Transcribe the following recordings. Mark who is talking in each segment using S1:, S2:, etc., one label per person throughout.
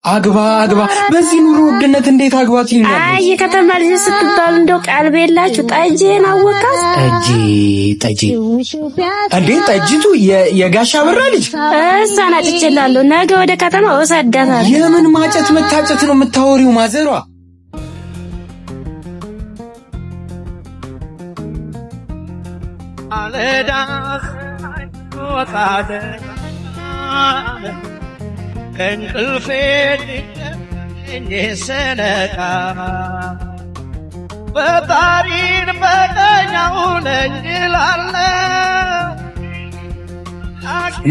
S1: አግባ በዚህ ኑሮ ውድነት እንዴት አግባት ይኛል?
S2: አይ ከተማ ልጅ ስትባል እንደው ቀልብ የላችሁ ጠጄን አወቃት።
S1: ጠጄ እንዴ ጠጅቱ የጋሻ በራ ልጅ
S2: እሷን አጭቼላለሁ። ነገ ወደ ከተማ ወሰዳታለሁ።
S1: የምን ማጨት መታጨት ነው የምታወሪው ማዘሯ? አለዳ ወጣደ እንቅልፌ ሰነቃ በታሪን በቀኛው ነኝ ይላል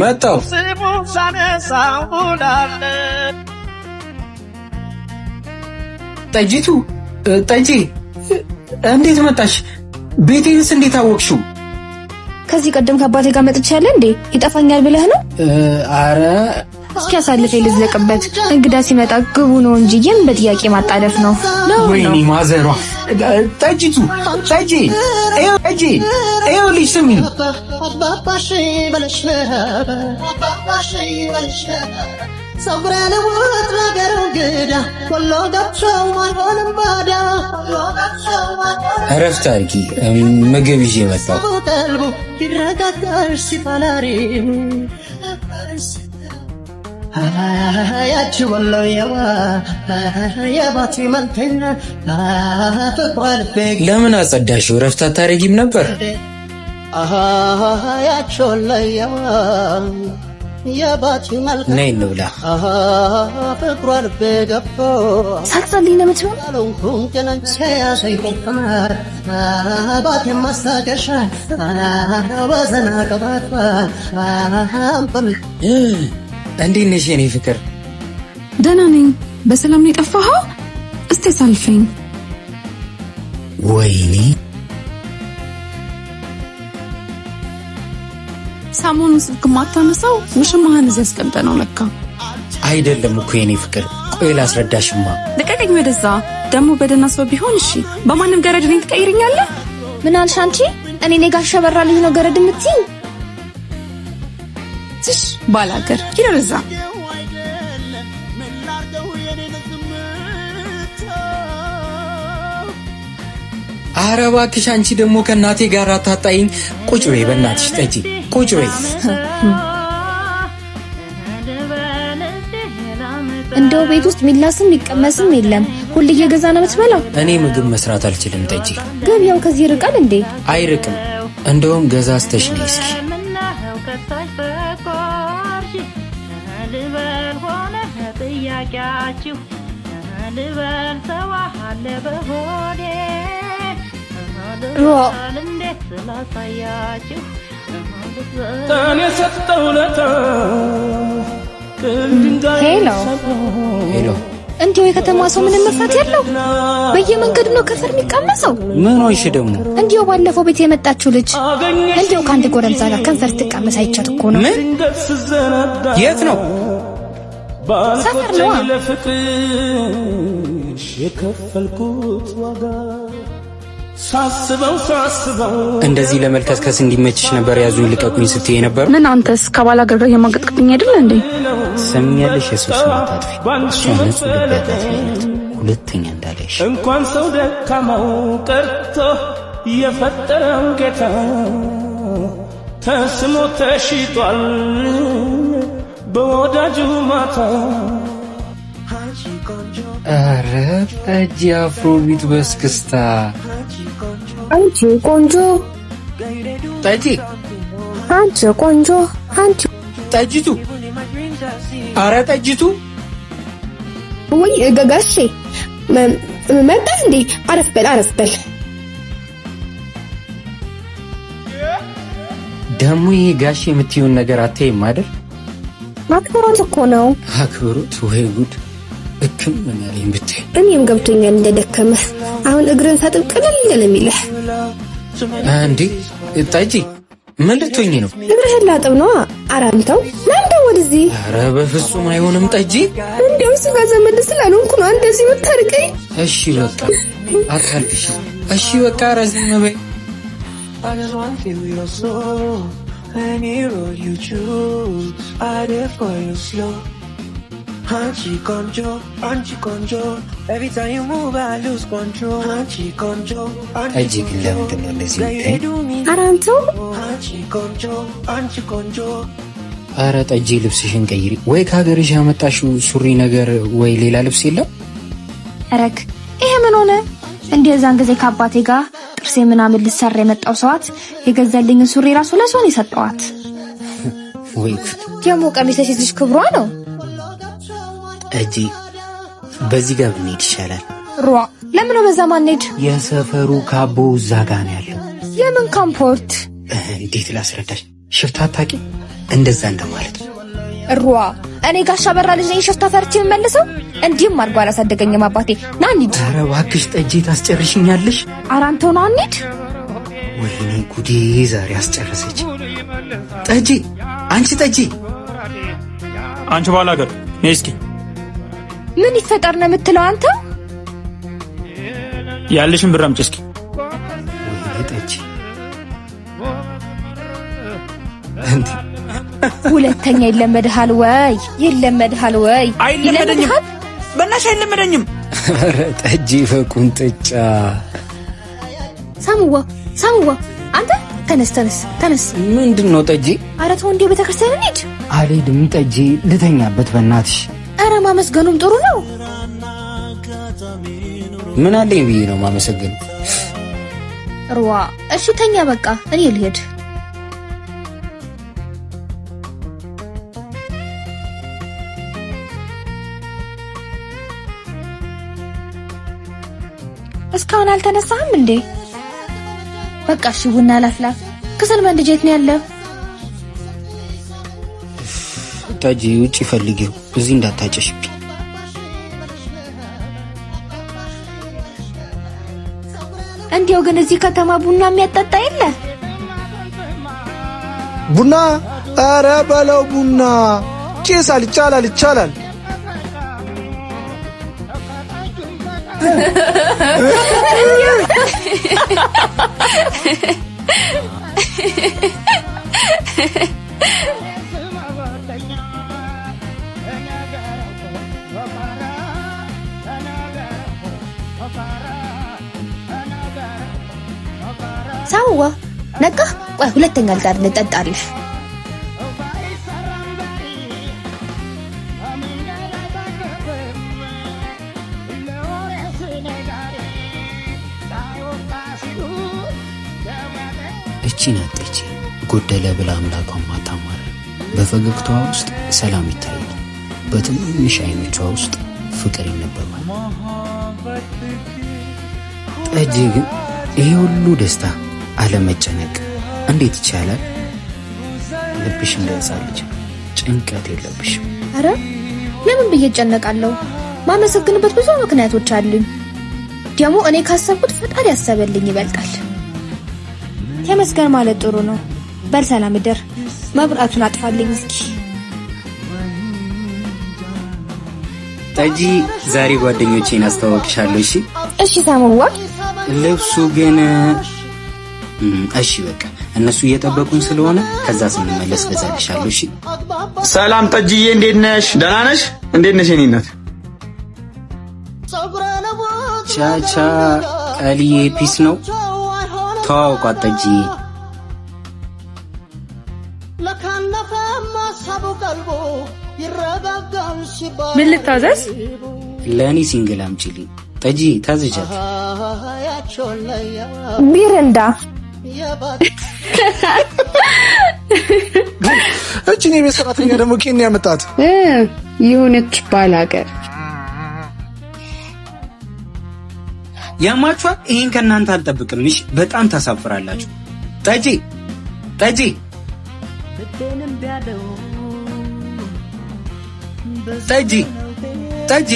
S1: መጣው ስሙ ሳነሳው ዳለ ጠጂቱ ጠጂ እንዴት መጣሽ? ቤቴንስ እንዴት አወቅሽው?
S3: ከዚህ ቀደም ከአባቴ ጋር መጥቻለሁ እንዴ? ይጠፋኛል ብለህ ነው?
S1: አረ
S3: እስኪ አሳልፈኝ ልዝለቅበት። እንግዳ ሲመጣ ግቡ ነው እንጂ የምን በጥያቄ ማጣደፍ ነው?
S1: ወይኔ ማዘሯ ጠጂቱ ጠጂ ልጅ ስሚ አባባሽ በለሽ ሰብራለ ወጥ ነገር እንግዳ ወሎ ገብቸው ማንሆንም ባዳ እረፍት አድርጊ። ምግብ ይዤ መጣሁ። ቀልቡ ይረጋጋል ሲፈላሪ ያቺ ወሎየዋ የባቲ መልከኛ ለምን አጸዳሽው? እረፍት አታረጊም ነበር? ያቺ ወሎየዋ የባቲ መልከኛ ነይ እንብላ። ፍቅሯ ልቤ ገብቶ
S3: ሳትጸልይ ነው የምትበላው?
S1: ባቲ ማስታገሻ በዘና ቀባቷ እንዴት ነሽ የኔ ፍቅር?
S4: ደህና ነኝ። በሰላም ነው የጠፋኸው? እስቲ ሳልፈኝ።
S1: ወይኔ
S4: ሰሞኑን ስልክ ማታነሳው ውሽማህን እዚህ አስቀምጠህ ነው ለካ።
S1: አይደለም እኮ የኔ ፍቅር። ቆይ ላስረዳሽማ።
S4: ልቀቀኝ ወደዛ። ደግሞ በደህና ሰው ቢሆን እሺ፣ በማንም ገረድ እኔን ትቀይረኛለህ?
S3: ምን አልሽ አንቺ? እኔ ጋሻ በራ ልጅ ነው ገረድ የምትይኝ?
S4: ትሽ ባላገር ይረዛ።
S1: ኧረ እባክሽ አንቺ ደግሞ ከእናቴ ጋር አታጣይኝ። ቁጭ በይ በእናትሽ ጠጪ። ቁጭ በይ።
S3: እንደው ቤት ውስጥ ሚላስም ሚቀመስም የለም። ሁሉ እየገዛ ነው የምትበላው?
S1: እኔ ምግብ መስራት አልችልም ጠጪ።
S3: ገበያው ከዚህ ይርቃል እንዴ?
S1: አይርቅም። እንደውም ገዛ አስተሽ ነይ እስኪ። ሄሎ
S3: እንዴው የከተማ ሰው ምንም መፍራት ያለው በየመንገዱ ነው ከፈር የሚቀመሰው።
S1: ምን ሆይሽ ደግሞ?
S3: እንዴው ባለፈው ቤት የመጣችው ልጅ እንዴው ካንተ ጎረምሳ ጋር ከንፈር ትቀመስ አይቻት እኮ ነው።
S1: ምን? የት ነው?
S3: ሰፈር ነው።
S1: እንደዚህ ለመልከስከስ እንዲመችሽ ነበር ያዙኝ ልቀቁኝ ስትይ ነበር።
S4: ምን አንተስ ከባላገር ጋር የማገጥክኝ አይደል እንዴ?
S1: ሰምኛለሽ። የሱስ ማታጥፊ ሷንስ ልበታት ሁለተኛ እንዳለሽ እንኳን ሰው ደካማው ቀርቶ የፈጠረው ጌታ ተስሞ ተሽጧል በወዳጁ ማታ። ኧረ ጠጅ አፍሮቢት በስክስታ
S3: አንቺ ቆንጆ
S1: ጠጅ
S3: አንቺ ቆንጆ አንቺ
S1: ጠጅቱ ኧረ ጠጅቱ
S3: ወይ ገጋሼ መጣ እንዴ? አረፍ በል
S1: ደሞ ይሄ ጋሼ የምትይውን ነገር አትይም አይደል?
S3: አክብሮት እኮ ነው።
S1: አክብሮት ወይ ጉድ! እክም ምን ያለኝ ብታይ።
S3: እኔም ገብቶኛል እንደደከመህ። አሁን እግርን ታጥብ ቀለል ለሚልህ
S1: እንዴ ጠጂ ምን ልትሆኚ ነው?
S3: እግርህን ላጥብ ነው። አራምተው ለምደው ወደዚህ።
S1: ኧረ በፍጹም አይሆንም ጠጂ።
S3: እንደው እሱ ጋር ዘመድ ስላልሆንኩ ነው እንደዚህ የምታርቀኝ።
S1: እሺ በቃ አታልቅሽ። እሺ በቃ ረዝም በይ። Any road you choose, I dare for you slow. ጠጅ ግን ለምንድን ነው እንደዚህ የምታይ?
S3: ኧረ አንተ
S1: ኧረ ጠጅ ልብስሽን ቀይሪ፣ ወይ ከሀገርሽ ያመጣሽው ሱሪ ነገር ወይ ሌላ ልብስ የለም?
S3: ረክ ይሄ ምን ሆነ? እንደዛን ጊዜ ከአባቴ ጋር ጥርሴ ምናምን ልሰራ የመጣው ሰዋት የገዛልኝን ሱሪ ራሱ ለሷን የሰጠዋት።
S1: ወይ
S3: ደግሞ ቀሚስ ለሴት ልጅ ክብሯ ነው።
S1: ጠጅ በዚህ ጋር ብንሄድ ይሻላል።
S3: ሯ ለምን ነው በዛ ማንሄድ?
S1: የሰፈሩ ካቦ እዛ ጋር ነው ያለው።
S3: የምን ካምፖርት?
S1: እንዴት ላስረዳሽ? ሽፍታ አታውቂ? እንደዛ እንደማለት
S3: ሯ እኔ ጋሻ በራ ልጅ ነኝ ሽፍታ ፈርቼ የምመልሰው? እንዲህም አድርጎ አላሳደገኝም አባቴ። ና እንሂድ።
S1: ኧረ እባክሽ ጠጅ ታስጨርሽኛለሽ።
S3: ኧረ አንተው ና እንሂድ።
S1: ወይኔ ጉዴ ዛሬ አስጨረሰች። ጠጅ አንቺ ጠጅ
S5: አንቺ ባላገር ነይ እስኪ።
S3: ምን ይፈጠር ነው የምትለው አንተ?
S5: ያለሽን ብር አምጪ እስኪ።
S1: ወይኔ ጠጅ እንዴ
S3: ሁለተኛ ይለመድሃል ወይ? ይለመድሃል ወይ?
S5: አይለመደኝም፣ በእናትሽ አይለመደኝም።
S1: ኧረ ጠጅ በቁንጥጫ
S3: ሳሙዋ አንተ ተነስ።
S1: ምንድን ነው ጠጅ?
S3: ኧረ ተው እንዴ ቤተክርስቲያን እንሂድ።
S1: አልሄድም ጠጅ ልተኛበት በእናትሽ።
S3: ኧረ ማመስገኑም ጥሩ ነው።
S1: ምን አለኝ ብዬ ነው ማመሰግነው?
S3: ሩዋ እሺ ተኛ በቃ እኔ ልሄድ። እስካሁን አልተነሳህም እንዴ? በቃ እሺ ቡና ላፍላ። ከሰል መንደጀት የት ነው ያለው?
S1: ጠጅ ውጪ ፈልጊው፣ እዚህ እንዳታጨሽብኝ።
S3: እንዴው ግን እዚህ ከተማ ቡና የሚያጠጣ የለ?
S6: ቡና ኧረ በለው ቡና ጭሳል ይቻላል።
S3: ሳዋ ነቃ። ቆይ ሁለተኛ ጋር እንጠጣለን።
S1: እቺ ናጠች ጎደለ ብላ አምላኳን ማታማረ። በፈገግታዋ ውስጥ ሰላም ይታያል፣ በትንንሽ አይኖቿ ውስጥ ፍቅር ይነበባል። ጠጅ ግን ይሄ ሁሉ ደስታ አለመጨነቅ እንዴት ይቻላል? ልብሽ እንደሕፃን ልጅ ጭንቀት የለብሽም።
S3: አረ ለምን ብዬ እጨነቃለሁ? ማመሰግንበት ብዙ ምክንያቶች አሉኝ። ደግሞ እኔ ካሰብኩት ፈጣሪ ያሰበልኝ ይበልጣል። ተመስገን ማለት ጥሩ ነው። በል ሰላም እደር። መብራቱን አጥፋልኝ እስኪ።
S1: ጠጅ ዛሬ ጓደኞቼን አስተዋውቅሻለሁ። እሺ
S3: ሳሙዋ።
S1: ልብሱ ግን እሺ በቃ እነሱ እየጠበቁን ስለሆነ ከዛ ስንመለስ ገዛልሻለሁ። እሺ
S5: ሰላም ጠጅዬ፣ እንዴት ነሽ? ደህና ነሽ? እንዴት ነሽ የኔ እናት?
S1: ቻቻ ቀልዬ ፒስ ነው። ተዋውቋት ጠጅዬ።
S4: ምን ልታዘዝ?
S1: ለእኔ ሲንግል አምጪልኝ። ጠጅዬ ታዝዣት።
S3: ቢረንዳ
S6: እቺን የቤት ሰራተኛ ደግሞ ኬን ያመጣት
S4: የሆነች ባላገር
S1: ያማችኋል። ይሄን ከእናንተ አልጠብቅም። እሺ በጣም ታሳፍራላችሁ። ጠጅ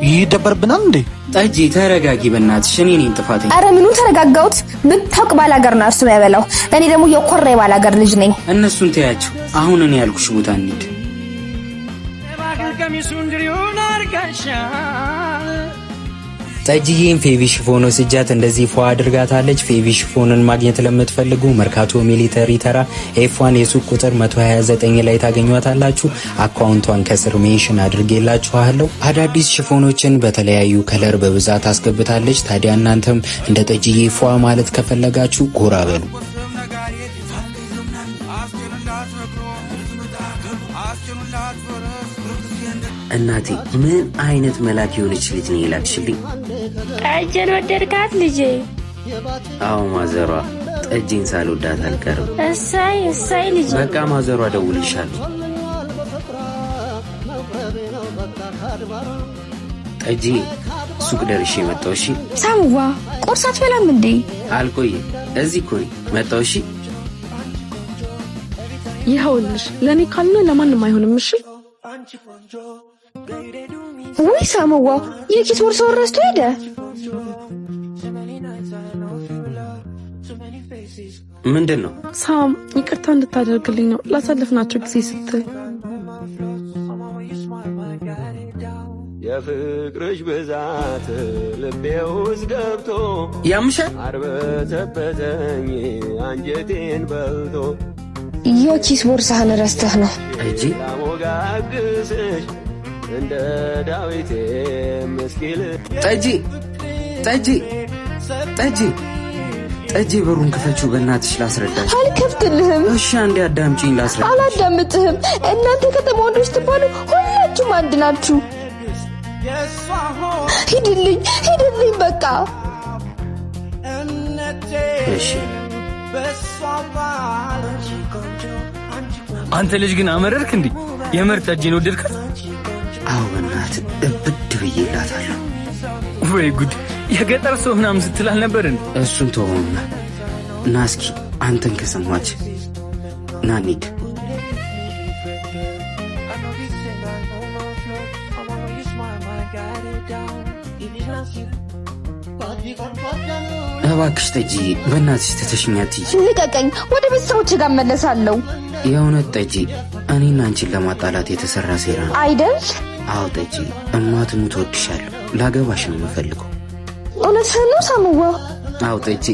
S6: ይደበርብናል እንዴ?
S1: ጠጅ ተረጋጊ በእናትሽ። እኔ ነኝ ጥፋተኛ።
S3: አረ ምኑን ተረጋጋሁት? ብታውቅ ባላገር ነው እሱ ያበላው። እኔ ደግሞ የኮራ ባላገር ልጅ ነኝ።
S1: እነሱን ተያቸው። አሁን እኔ ያልኩሽ ቦታ እንሂድ። ጠጅዬን ፌቪ ሽፎን ወስጃት እንደዚህ ፏ አድርጋታለች። ፌቪ ሽፎንን ማግኘት ለምትፈልጉ መርካቶ ሚሊተሪ ተራ ኤፍ1 የሱቅ ቁጥር 129 ላይ ታገኟታላችሁ። አካውንቷን ከስር ሜንሽን አድርጌላችኋለሁ። አዳዲስ ሽፎኖችን በተለያዩ ከለር በብዛት አስገብታለች። ታዲያ እናንተም እንደ ጠጅዬ ፏ ማለት ከፈለጋችሁ ጎራ በሉ። እናቴ ምን አይነት መላክ የሆነች ልጅ ነው የላክሽልኝ?
S2: ጠጅን ወደድካት ልጄ?
S1: አዎ ማዘሯ፣ ጠጅን ሳልወዳት አልቀርም።
S2: እሰይ እሰይ ልጄ።
S1: በቃ ማዘሯ ደውልሻለሁ። ጠጅ ሱቅ ደርሼ መጣሁ። እሺ
S3: ሳሙዋ ቁርስ አትበላም እንዴ?
S1: አልቆይም፣ እዚህ እኮ ነኝ፣ መጣሁ። እሺ
S4: ይኸውልሽ ለኔ ካልሆነ ለማንም አይሆንም። እሺ
S3: ወይ ሳሙዋ የኪስ ቦርሳውን ረስቶ ሄደ።
S1: ምንድን ነው?
S4: ሳም ይቅርታ እንድታደርግልኝ ነው ላሳለፍናቸው ጊዜ ስትል።
S7: የፍቅርሽ ብዛት ልቤ ውስጥ ገብቶ
S1: ያምሻል
S7: አርበተበተኝ አንጀቴን በልቶ
S3: የኪስ ቦርሳህን ረስተህ ነው
S1: ጠጅ
S7: ላሞጋግስሽ እንደ ዳዊቴ ምስኪል
S1: ጠጅ ጠጅ ጠጅ ጠጅ በሩን ክፈችው በእናትሽ ላስረዳሽ።
S3: አልከፍትልህም።
S1: እሺ አንዴ አዳምጪኝ ላስረዳሽ።
S3: አላዳምጥህም። እናንተ ከተማ ወንዶች ትባሉ ሁላችሁም አንድ ናችሁ። ሂድልኝ ሂድልኝ በቃ።
S1: እሺ
S8: አንተ ልጅ ግን አመረርክ እንዴ? የምር ጠጅን ወደድካት?
S1: አዎ በእናትህ እብድ ብዬላታለሁ።
S8: ወይ ጉድ! የገጠር ሰው ምናምን ስትል አልነበር እንዴ?
S1: እሱን ተወውና ና እስኪ አንተን ከሰማች ና እንሂድ። እባክሽ ጠጅ በእናትሽ ትተሽኝ አትሂጂ።
S3: ልቀቀኝ፣ ወደ ቤተሰቦቼ ጋር እመለሳለሁ።
S1: የእውነት ጠጅ እኔና አንቺን ለማጣላት የተሰራ ሴራ ነው
S3: አይደል?
S1: አዎ ጠጅ እማትሙት እወድሻለሁ። ላገባሽ ነው የምፈልገው።
S3: እውነትህን ነው ሳሙዋ?
S1: አዎ ጠጅ